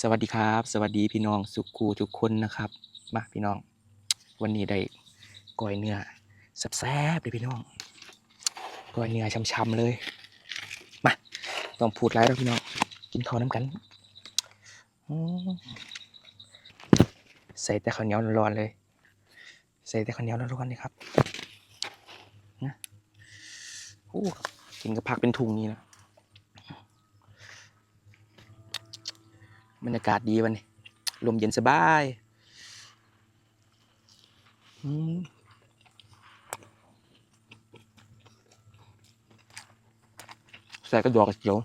สวัสดีครับสวัสดีพี่น้องสุกูทุกคนนะครับมาพี่น้องวันนี้ได้ก้อยเนื้อแซ่บๆเลยพี่น้องก้อยเนื้อช่ำๆเลยมาต้องพูดไรแล้วพี่น้องกินข้าวน้ำกันอืมใส่แต่ข้าวเหนียวร้อนๆเลยใส่แต่ข้าวเหนียวร้อนๆเลยครับนะโอ้กินกับผักเป็นถุงนี่นะบรรยากาศดีวันนี้ลมเย็นสบายใส่กระดอกกระเจียว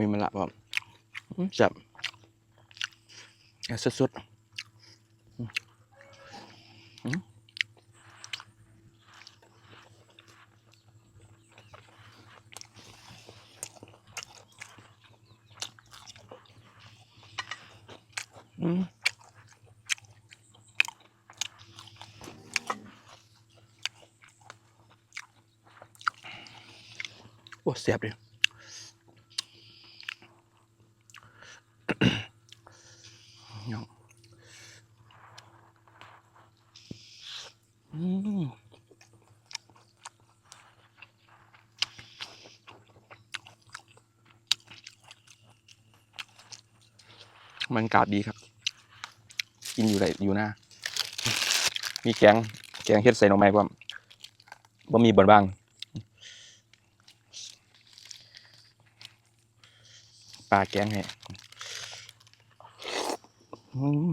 มีมะละแบบจับสุดๆโอ้เสียบเลยน้องมันกาดดีครับกินอยู่ไหนอยู่หน้ามีแกงเฮ็ดใส่หน่อไม้ความบ่มีบ่บ้างปลาแกงให้อืม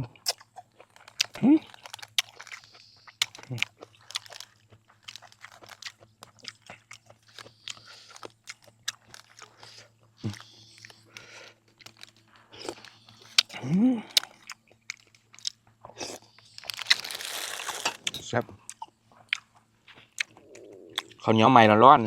แซ่บข้าวเหนียวใหม่ร้อน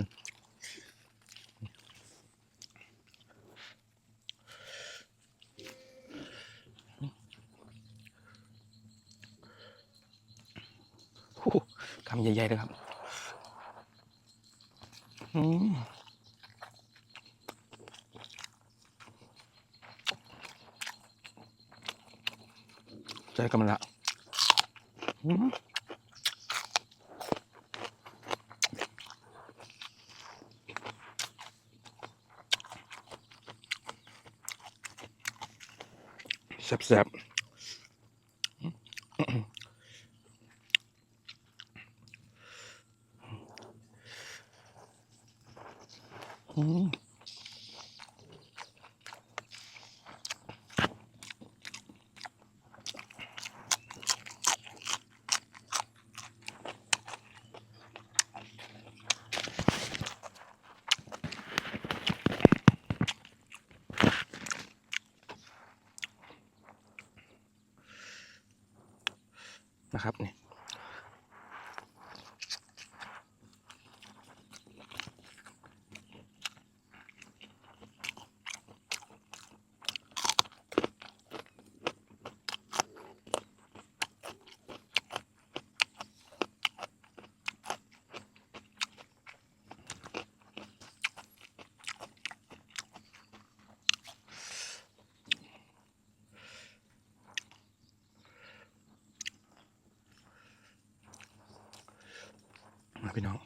คำใหญ่ๆเลยครับใจกำลังละแซ่บนะครับนี่มาพี่น้อง